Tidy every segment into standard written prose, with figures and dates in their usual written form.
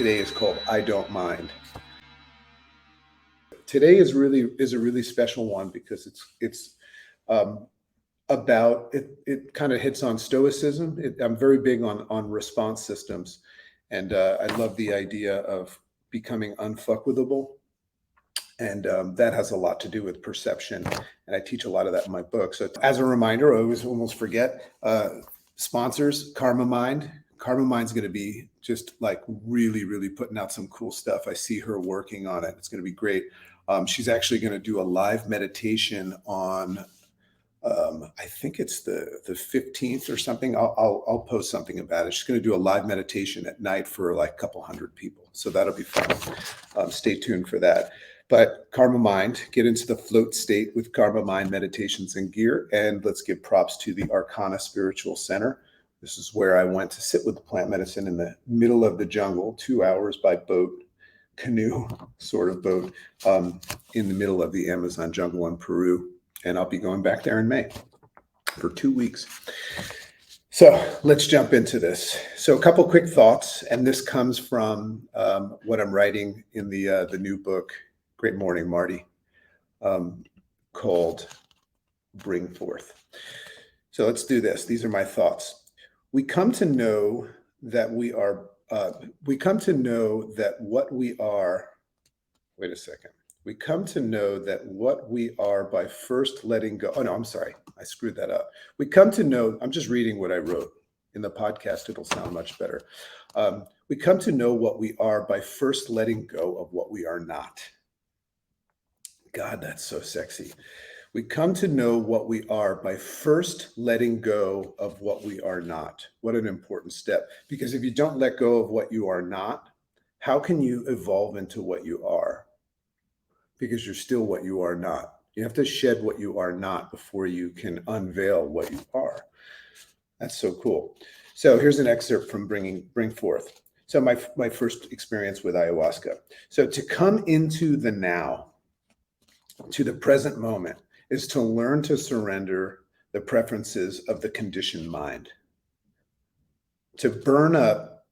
today is called I Don't Mind. Today is a really special one because it's about it. It kind of hits on stoicism. I'm very big on response systems, and I love the idea of becoming unfuckwithable. And that has a lot to do with perception. And I teach a lot of that in my book. So as a reminder, I always almost forget, sponsors, Karma Mind. Karma Mind's going to be just like really, really putting out some cool stuff. I see her working on it. It's going to be great. She's actually going to do a live meditation on, I think it's the 15th or something. I'll post something about it. She's going to do a live meditation at night for like a couple hundred people. So that'll be fun. Stay tuned for that. But Karma Mind, get into the float state with Karma Mind meditations and gear. And let's give props to the Arcana Spiritual Center. This is where I went to sit with the plant medicine in the middle of the jungle, 2 hours by boat, canoe sort of boat, in the middle of the Amazon jungle in Peru. And I'll be going back there in May for 2 weeks. So let's jump into this. So a couple quick thoughts, and this comes from what I'm writing in the new book, Great Morning, Marty, called Bring Forth. So let's do this. These are my thoughts. We come to know that what we are, wait a second. We come to know that what we are by first letting go. Oh, no, I'm sorry. I screwed that up. We come to know, I'm just reading what I wrote in the podcast. It'll sound much better. We come to know what we are by first letting go of what we are not. God, that's so sexy. We come to know what we are by first letting go of what we are not. What an important step. Because if you don't let go of what you are not, how can you evolve into what you are? Because you're still what you are not. You have to shed what you are not before you can unveil what you are. That's so cool. So here's an excerpt from Bring Forth. So my first experience with ayahuasca. So to come into the now, to the present moment, is to learn to surrender the preferences of the conditioned mind. To burn up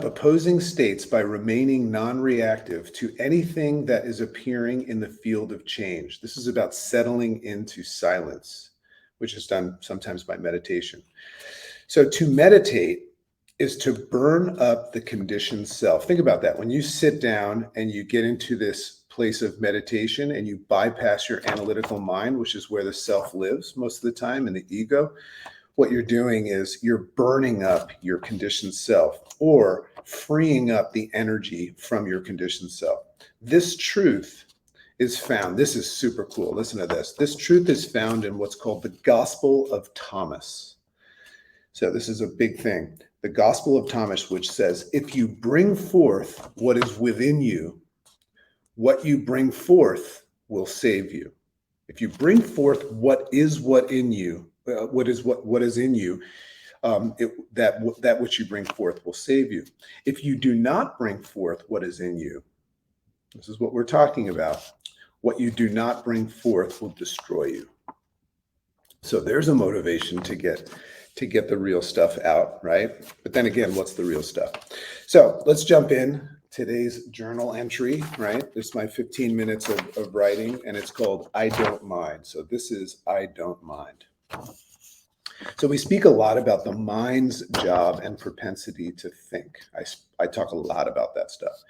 opposing states by remaining non-reactive to anything that is appearing in the field of change. This is about settling into silence, which is done sometimes by meditation. So to meditate is to burn up the conditioned self. Think about that. When you sit down and you get into this place of meditation and you bypass your analytical mind, which is where the self lives most of the time, and the ego, what you're doing is you're burning up your conditioned self or freeing up the energy from your conditioned self. This truth is found. This is super cool. Listen to this. This truth is found in what's called the Gospel of Thomas. So this is a big thing. The Gospel of Thomas, which says, if you bring forth what is within you, what you bring forth will save you. If you bring forth what is in you, what is in you, that which you bring forth will save you. If you do not bring forth what is in you, this is what we're talking about. What you do not bring forth will destroy you. So there's a motivation to get the real stuff out, right? But then again, what's the real stuff? So let's jump in. Today's journal entry, right? This is my 15 minutes of writing, and it's called I Don't Mind. So this is I Don't Mind. So we speak a lot about the mind's job and propensity to think. I talk a lot about that stuff.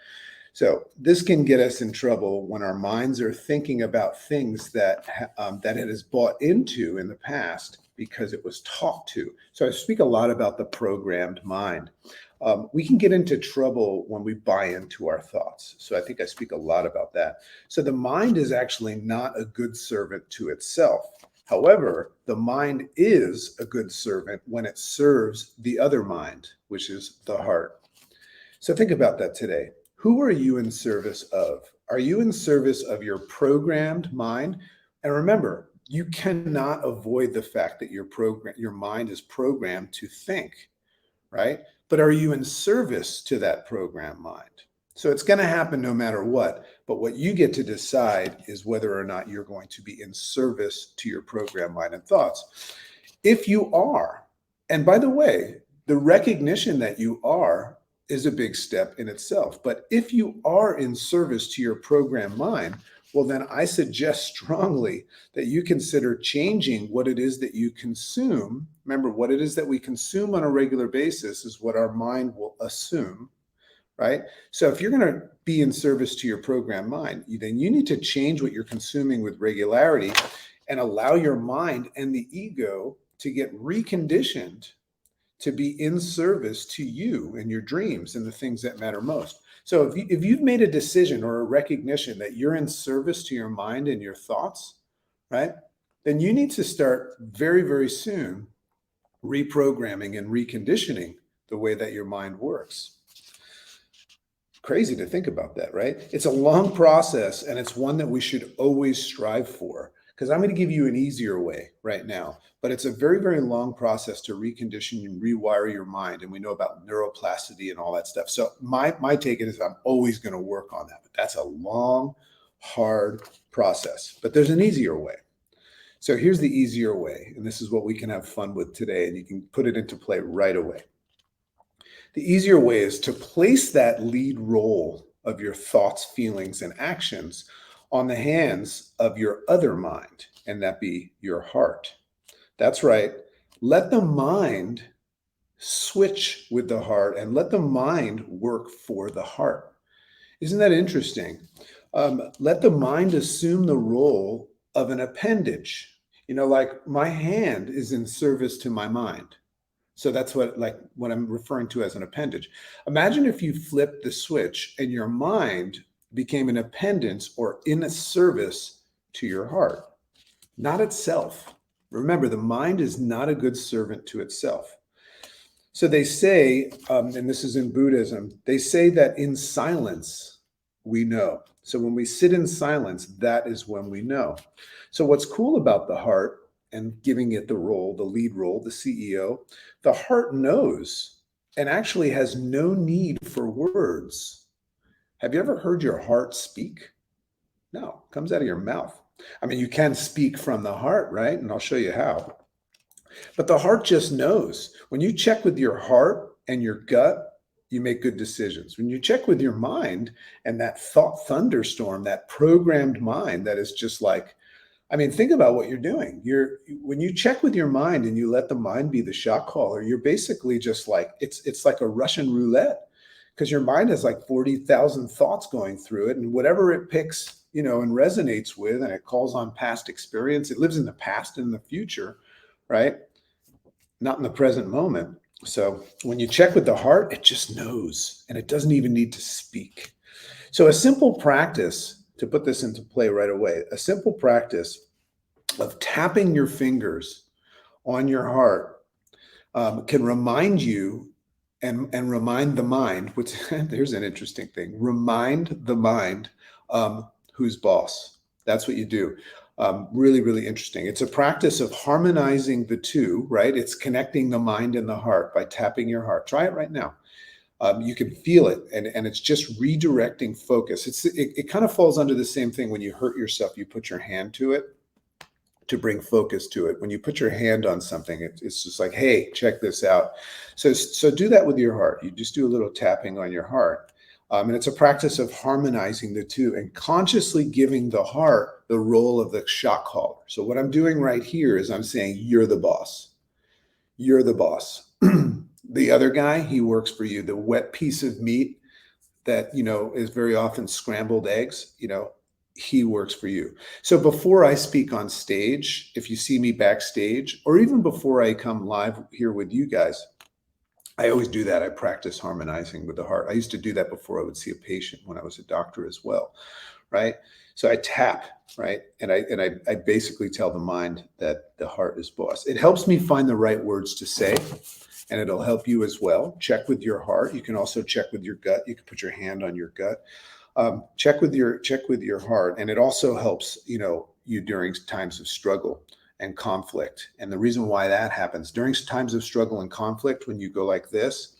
So this can get us in trouble when our minds are thinking about things that it has bought into in the past because it was taught to. So I speak a lot about the programmed mind. We can get into trouble when we buy into our thoughts. So I think I speak a lot about that. So the mind is actually not a good servant to itself. However, the mind is a good servant when it serves the other mind, which is the heart. So think about that today. Who are you in service of? Are you in service of your programmed mind? And remember, you cannot avoid the fact that your mind is programmed to think, right? But are you in service to that programmed mind? So it's going to happen no matter what. But what you get to decide is whether or not you're going to be in service to your programmed mind and thoughts. If you are, and by the way, the recognition that you are is a big step in itself. But if you are in service to your programmed mind, well, then I suggest strongly that you consider changing what it is that you consume. Remember, what it is that we consume on a regular basis is what our mind will assume, right? So if you're going to be in service to your programmed mind, then you need to change what you're consuming with regularity and allow your mind and the ego to get reconditioned to be in service to you and your dreams and the things that matter most. So if you've made a decision or a recognition that you're in service to your mind and your thoughts, right, then you need to start very, very soon reprogramming and reconditioning the way that your mind works. Crazy to think about that, right? It's a long process, and it's one that we should always strive for, because I'm going to give you an easier way right now, but it's a very, very long process to recondition and rewire your mind. And we know about neuroplasticity and all that stuff. So my take is I'm always going to work on that, but that's a long, hard process. But there's an easier way. So here's the easier way, and this is what we can have fun with today, and you can put it into play right away. The easier way is to place that lead role of your thoughts, feelings, and actions on the hands of your other mind, and that be your heart. That's right. Let the mind switch with the heart and let the mind work for the heart. Isn't that interesting? Let the mind assume the role of an appendage. Like my hand is in service to my mind. So that's what I'm referring to as an appendage. Imagine if you flipped the switch and your mind became an appendage or in a service to your heart, not itself. Remember, the mind is not a good servant to itself. So they say, and this is in Buddhism, they say that in silence, we know. So when we sit in silence, that is when we know. So what's cool about the heart and giving it the role, the lead role, the CEO, the heart knows and actually has no need for words. Have you ever heard your heart speak? No, it comes out of your mouth. I mean, you can speak from the heart, right? And I'll show you how. But the heart just knows. When you check with your heart and your gut, you make good decisions. When you check with your mind and that thought thunderstorm, that programmed mind that is just like, think about what you're doing. When you check with your mind and you let the mind be the shot caller, you're basically just like, it's like a Russian roulette, because your mind has like 40,000 thoughts going through it, and whatever it picks, and resonates with, and it calls on past experience. It lives in the past and in the future, right? Not in the present moment. So when you check with the heart, it just knows, and it doesn't even need to speak. So a simple practice, to put this into play right away, a simple practice of tapping your fingers on your heart can remind you and remind the mind, which there's an interesting thing, remind the mind who's boss. That's what you do. Really, really interesting. It's a practice of harmonizing the two, right? It's connecting the mind and the heart by tapping your heart. Try it right now. You can feel it, and it's just redirecting focus. It kind of falls under the same thing. When you hurt yourself, you put your hand to it to bring focus to it. When you put your hand on something, it's just like, hey, check this out. So do that with your heart. You just do a little tapping on your heart. And it's a practice of harmonizing the two and consciously giving the heart the role of the shot caller. So what I'm doing right here is I'm saying, you're the boss. You're the boss. The other guy, he works for you. The wet piece of meat that, is very often scrambled eggs, he works for you. So before I speak on stage, if you see me backstage, or even before I come live here with you guys, I always do that. I practice harmonizing with the heart. I used to do that before I would see a patient when I was a doctor as well, right? So I tap, right? And I basically tell the mind that the heart is boss. It helps me find the right words to say, and it'll help you as well. Check with your heart. You can also check with your gut. You can put your hand on your gut. Check with your heart, and it also helps you during times of struggle and conflict. And the reason why that happens during times of struggle and conflict, when you go like this,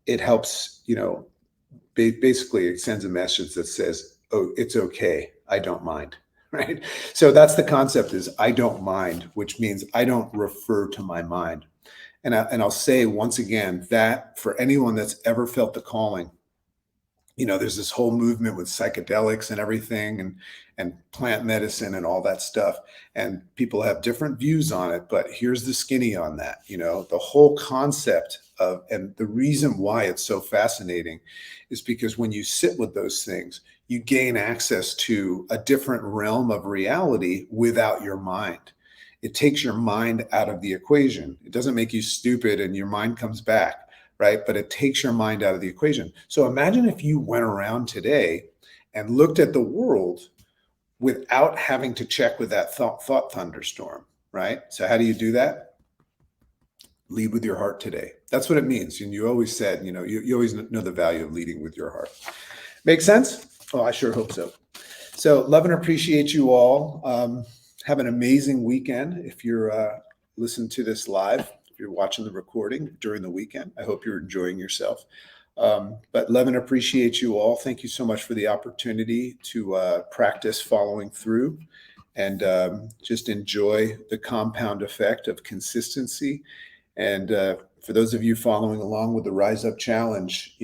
it helps. Basically, it sends a message that says, "Oh, it's okay. I don't mind." Right. So that's the concept: is I don't mind, which means I don't refer to my mind. And I'll say once again that for anyone that's ever felt the calling, there's this whole movement with psychedelics and everything, and plant medicine and all that stuff. And people have different views on it, but here's the skinny on that. The whole concept of, and the reason why it's so fascinating is because when you sit with those things, you gain access to a different realm of reality without your mind. It takes your mind out of the equation. It doesn't make you stupid and your mind comes back, right? But it takes your mind out of the equation. So imagine if you went around today and looked at the world without having to check with that thought thunderstorm, right? So how do you do that? Lead with your heart today. That's what it means. And you always said, you always know the value of leading with your heart. Make sense? Oh, I sure hope so. So love and appreciate you all. Have an amazing weekend. If you're listening to this live, if you're watching the recording during the weekend, I hope you're enjoying yourself. But love and appreciate you all. Thank you so much for the opportunity to practice following through and just enjoy the compound effect of consistency. And for those of you following along with the Rise Up Challenge,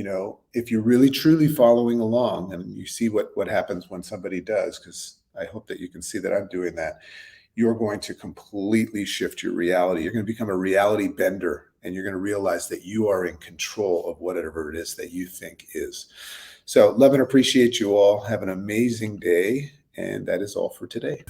if you're really truly following along, and you see what happens when somebody does, because I hope that you can see that I'm doing that, you're going to completely shift your reality. You're going to become a reality bender, and you're going to realize that you are in control of whatever it is that you think is. So love and appreciate you all. Have an amazing day. And that is all for today.